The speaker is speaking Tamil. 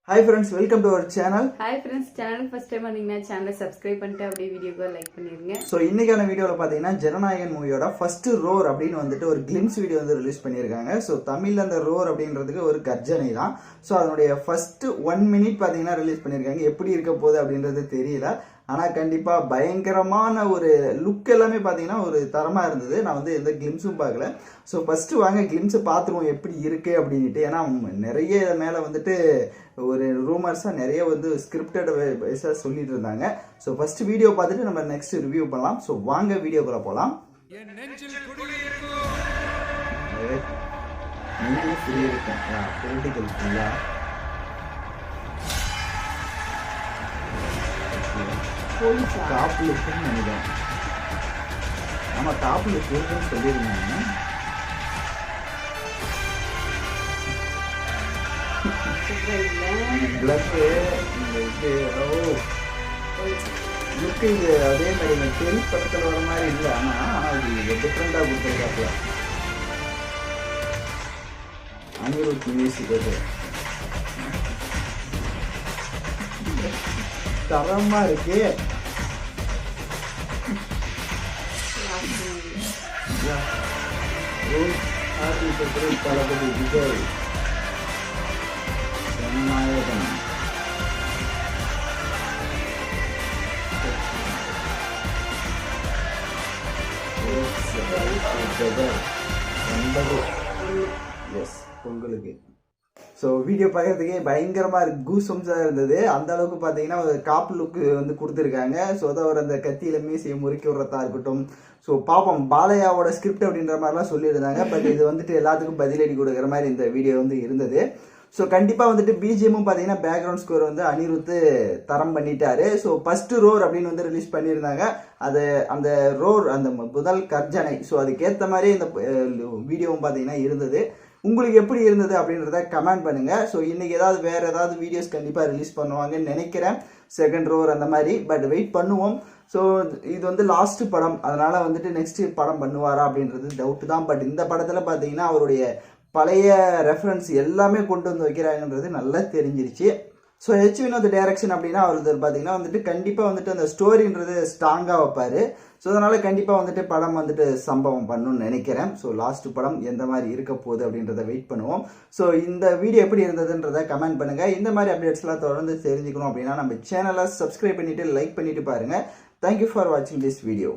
Hi friends, welcome to our channel. Hi friends, channel first time வந்தீங்கன்னா சேனலை சப்ஸ்கிரைப் பண்ணிட்டு அப்படியே வீடியோக்கு லைக் பண்ணிருங்க. ஸோ இன்னைக்கான வீடியோவில் பார்த்தீங்கன்னா ஜனநாயகன் மூவியோட ஃபர்ஸ்ட் ரோர் அப்படின்னு வந்துட்டு ஒரு கிளிம்ஸ் வீடியோ வந்து ரிலீஸ் பண்ணியிருக்காங்க. ஸோ தமிழில் அந்த ரோர் அப்படின்றதுக்கு ஒரு கர்ஜனை தான். ஸோ அதனுடைய ஃபர்ஸ்ட் 1 minute பார்த்தீங்கன்னா ரிலீஸ் பண்ணியிருக்காங்க. எப்படி இருக்க போகுது அப்படின்றது தெரியல. ஆனால் கண்டிப்பாக பயங்கரமான ஒரு லுக் எல்லாமே பார்த்தீங்கன்னா ஒரு தரமாக இருந்தது. நான் வந்து எந்த கிளிம்ஸும் பார்க்கல. ஸோ ஃபஸ்ட்டு வாங்க கிளிம்ஸை பார்த்துருவோம் எப்படி இருக்குது அப்படின்ட்டு. ஏன்னா நிறைய மேலே வந்துட்டு ஒரு ரூமர்ஸாக நிறைய வந்து ஸ்கிரிப்டட் வைஸாக சொல்லிட்டு இருந்தாங்க. ஸோ ஃபர்ஸ்ட் வீடியோ பார்த்துட்டு நம்ம நெக்ஸ்ட் ரிவ்யூ பண்ணலாம். ஸோ வாங்க வீடியோக்குள்ள போகலாம். பொலிட்டிக்கல் ஃபுல்லாக டாப் லுக்குன்னு நினைக்கிறேன். ஆமாம் டாப் லுக் இருக்குன்னு சொல்லியிருந்தாங்க. லுக்கு இது அதே மாதிரி பெரிய படத்தில் வர மாதிரி இல்லை. ஆனால் இது டிஃப்ரெண்டாக கொடுத்துருக்காப்புல. அனிருத் மியூசிக் அது தரமா இருக்கு. தளபதி விஜய் ஜனநாயகன் பொங்கலுக்கு. ஸோ வீடியோ பார்க்கறதுக்கே பயங்கரமாக இருக்கு, கூஸ்பம்ஸாக இருந்தது. அந்த அளவுக்கு பார்த்தீங்கன்னா ஒரு காப்பு லுக்கு வந்து கொடுத்துருக்காங்க. ஸோ அதை ஒரு அந்த கத்தியில் மீசையை முறுக்கி விடுறதா இருக்கட்டும். ஸோ பாப்போம், பாலையாவோட ஸ்கிரிப்ட் அப்படின்ற மாதிரிலாம் சொல்லியிருந்தாங்க. பட் இது வந்துட்டு எல்லாத்துக்கும் பதிலடி கொடுக்குற மாதிரி இந்த வீடியோ வந்து இருந்தது. ஸோ கண்டிப்பாக வந்துட்டு பிஜிஎம்மும் பார்த்தீங்கன்னா பேக்ரவுண்ட் ஸ்கோர் வந்து அனிருத்து தரம் பண்ணிட்டாரு. ஸோ ஃபர்ஸ்ட் ரோர் அப்படின்னு வந்து ரிலீஸ் பண்ணியிருந்தாங்க. அது அந்த ரோர் அந்த முதல் கர்ஜனை. ஸோ அதுக்கேற்ற மாதிரி இந்த வீடியோவும் பார்த்தீங்கன்னா இருந்தது. உங்களுக்கு எப்படி இருந்தது அப்படின்றத கமெண்ட் பண்ணுங்க. ஸோ இன்னைக்கு வேற ஏதாவது வீடியோஸ் கண்டிப்பாக ரிலீஸ் பண்ணுவாங்கன்னு நினைக்கிறேன், செகண்ட் ரோர் அந்த மாதிரி. பட் வெயிட் பண்ணுவோம். ஸோ இது வந்து லாஸ்ட் படம், அதனால வந்துட்டு நெக்ஸ்ட் படம் பண்ணுவாரா அப்படின்றது டவுட் தான். பட் இந்த படத்தில் பார்த்தீங்கன்னா அவருடைய பழைய ரெஃபரன்ஸ் எல்லாமே கொண்டு வந்து வைக்கிறாங்கன்றது நல்லா தெரிஞ்சிருச்சு. ஸோ ஹெச் வினோத் டைரக்ஷன் அப்படின்னா அவர் பார்த்தீங்கன்னா வந்துட்டு கண்டிப்பாக வந்துட்டு அந்த ஸ்டோரின்றது ஸ்ட்ராங்காக வைப்பார். ஸோ அதனால் கண்டிப்பாக வந்துட்டு படம் வந்துட்டு சம்பவம் பண்ணணும்னு நினைக்கிறேன். ஸோ லாஸ்ட் படம் எந்த மாதிரி இருக்க போகுது அப்படின்றத வெயிட் பண்ணுவோம். ஸோ இந்த வீடியோ எப்படி இருந்ததுன்றதை கமெண்ட் பண்ணுங்கள். இந்த மாதிரி அப்டேட்ஸ்லாம் தொடர்ந்து தெரிஞ்சுக்கணும் அப்படின்னா நம்ம சேனலை சப்ஸ்கிரைப் பண்ணிவிட்டு லைக் பண்ணிவிட்டு பாருங்கள். தேங்க்யூ ஃபார் வாட்சிங் திஸ் வீடியோ.